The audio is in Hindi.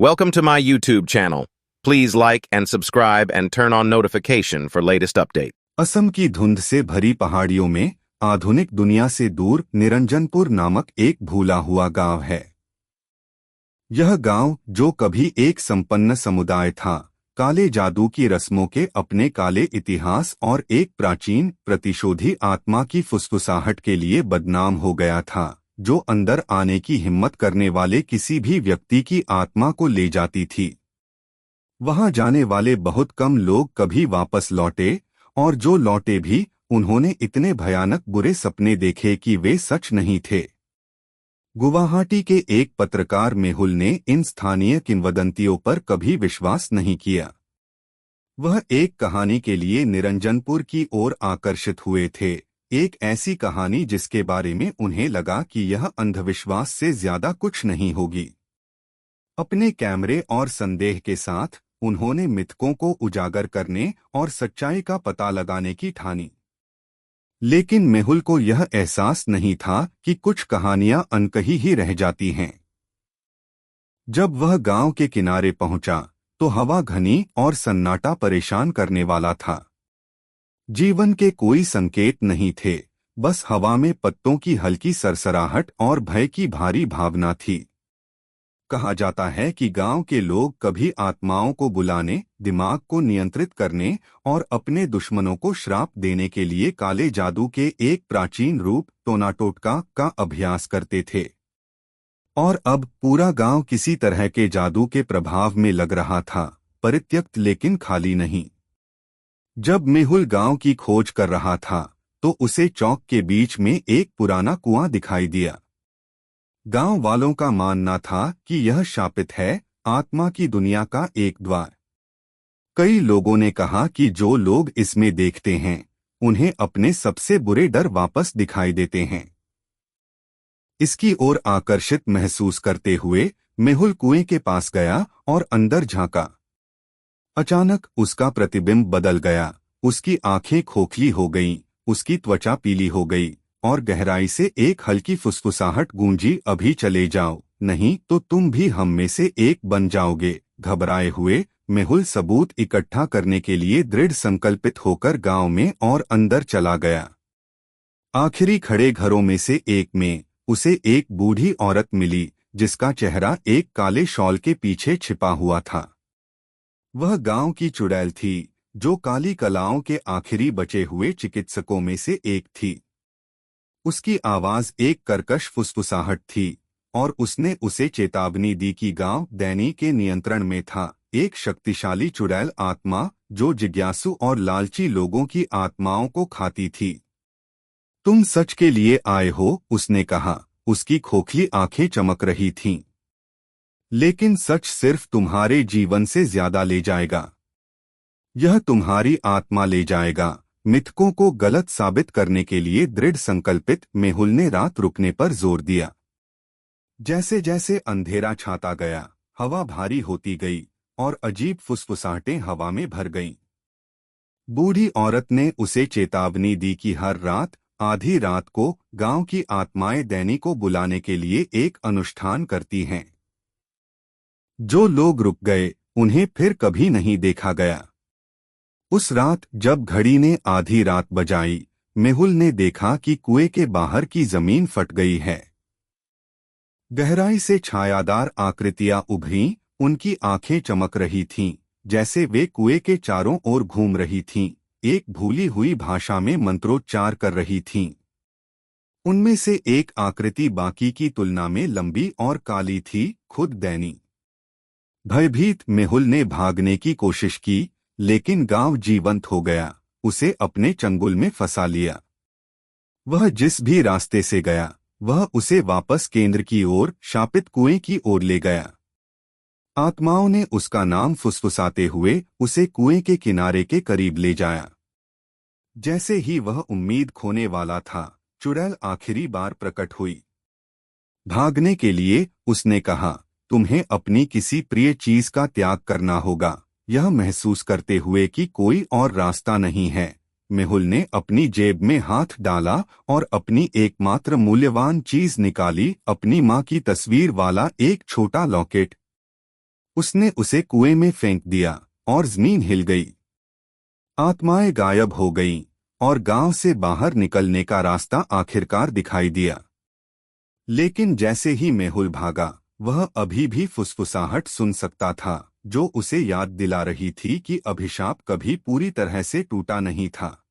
Welcome to my YouTube channel. Please like and subscribe and turn on notification for latest update. Assam की धुंध से भरी पहाड़ियों में आधुनिक दुनिया से दूर निरंजनपुर नामक एक भूला हुआ गांव है। यह गांव, जो कभी एक संपन्न समुदाय था, काले जादू की रस्मों के अपने काले इतिहास और एक प्राचीन प्रतिशोधी आत्मा की फुसफुसाहट के लिए बदनाम हो गया था, जो अंदर आने की हिम्मत करने वाले किसी भी व्यक्ति की आत्मा को ले जाती थी। वहां जाने वाले बहुत कम लोग कभी वापस लौटे, और जो लौटे भी, उन्होंने इतने भयानक बुरे सपने देखे कि वे सच नहीं थे। गुवाहाटी के एक पत्रकार मेहुल ने इन स्थानीय किंवदंतियों पर कभी विश्वास नहीं किया। वह एक कहानी के लिए निरंजनपुर की ओर आकर्षित हुए थे, एक ऐसी कहानी जिसके बारे में उन्हें लगा कि यह अंधविश्वास से ज्यादा कुछ नहीं होगी। अपने कैमरे और संदेह के साथ उन्होंने मिथकों को उजागर करने और सच्चाई का पता लगाने की ठानी। लेकिन मेहुल को यह एहसास नहीं था कि कुछ कहानियां अनकही ही रह जाती हैं। जब वह गांव के किनारे पहुंचा, तो हवा घनी और सन्नाटा परेशान करने वाला था। जीवन के कोई संकेत नहीं थे, बस हवा में पत्तों की हल्की सरसराहट और भय की भारी भावना थी। कहा जाता है कि गांव के लोग कभी आत्माओं को बुलाने, दिमाग को नियंत्रित करने और अपने दुश्मनों को श्राप देने के लिए काले जादू के एक प्राचीन रूप टोनाटोटका का अभ्यास करते थे। और अब पूरा गांव किसी तरह के जादू के प्रभाव में लग रहा था, परित्यक्त लेकिन खाली नहीं। जब मेहुल गांव की खोज कर रहा था, तो उसे चौक के बीच में एक पुराना कुआं दिखाई दिया। गांव वालों का मानना था कि यह शापित है, आत्मा की दुनिया का एक द्वार। कई लोगों ने कहा कि जो लोग इसमें देखते हैं, उन्हें अपने सबसे बुरे डर वापस दिखाई देते हैं। इसकी ओर आकर्षित महसूस करते हुए मेहुल कुएं के पास गया और अंदर झांका। अचानक उसका प्रतिबिंब बदल गया। उसकी आंखें खोखली हो गईं, उसकी त्वचा पीली हो गई, और गहराई से एक हल्की फुसफुसाहट गूंजी, अभी चले जाओ, नहीं तो तुम भी हम में से एक बन जाओगे। घबराए हुए मेहुल सबूत इकट्ठा करने के लिए दृढ़ संकल्पित होकर गांव में और अंदर चला गया। आखिरी खड़े घरों में से एक में उसे एक बूढ़ी औरत मिली, जिसका चेहरा एक काले शॉल के पीछे छिपा हुआ था। वह गांव की चुड़ैल थी, जो काली कलाओं के आखिरी बचे हुए चिकित्सकों में से एक थी। उसकी आवाज एक कर्कश फुसफुसाहट थी, और उसने उसे चेतावनी दी कि गांव दैनी के नियंत्रण में था, एक शक्तिशाली चुड़ैल आत्मा जो जिज्ञासु और लालची लोगों की आत्माओं को खाती थी। तुम सच के लिए आए हो, उसने कहा। उसकी खोखली आंखें चमक रही थीं। लेकिन सच सिर्फ तुम्हारे जीवन से ज्यादा ले जाएगा। यह तुम्हारी आत्मा ले जाएगा। मिथकों को गलत साबित करने के लिए दृढ़ संकल्पित मेहुल ने रात रुकने पर जोर दिया। जैसे जैसे अंधेरा छाता गया, हवा भारी होती गई और अजीब फुसफुसाहटें हवा में भर गईं। बूढ़ी औरत ने उसे चेतावनी दी कि हर रात आधी रात को गांव की आत्माएं दैनी को बुलाने के लिए एक अनुष्ठान करती हैं। जो लोग रुक गए, उन्हें फिर कभी नहीं देखा गया। उस रात जब घड़ी ने आधी रात बजाई, मेहुल ने देखा कि कुएं के बाहर की जमीन फट गई है। गहराई से छायादार आकृतियां उभरीं, उनकी आंखें चमक रही थीं, जैसे वे कुएं के चारों ओर घूम रही थीं, एक भूली हुई भाषा में मंत्रोच्चार कर रही थीं। उनमें से एक आकृति बाकी की तुलना में लंबी और काली थी, खुद दैनी। भयभीत मेहुल ने भागने की कोशिश की, लेकिन गांव जीवंत हो गया, उसे अपने चंगुल में फंसा लिया। वह जिस भी रास्ते से गया, वह उसे वापस केंद्र की ओर, शापित कुएं की ओर ले गया। आत्माओं ने उसका नाम फुसफुसाते हुए उसे कुएं के किनारे के करीब ले जाया। जैसे ही वह उम्मीद खोने वाला था, चुड़ैल आखिरी बार प्रकट हुई। भागने के लिए उसने कहा, तुम्हें अपनी किसी प्रिय चीज का त्याग करना होगा। यह महसूस करते हुए कि कोई और रास्ता नहीं है, मेहुल ने अपनी जेब में हाथ डाला और अपनी एकमात्र मूल्यवान चीज निकाली, अपनी मां की तस्वीर वाला एक छोटा लॉकेट। उसने उसे कुएं में फेंक दिया और जमीन हिल गई। आत्माएं गायब हो गईं और गांव से बाहर निकलने का रास्ता आखिरकार दिखाई दिया। लेकिन जैसे ही मेहुल भागा, वह अभी भी फुसफुसाहट सुन सकता था, जो उसे याद दिला रही थी कि अभिशाप कभी पूरी तरह से टूटा नहीं था।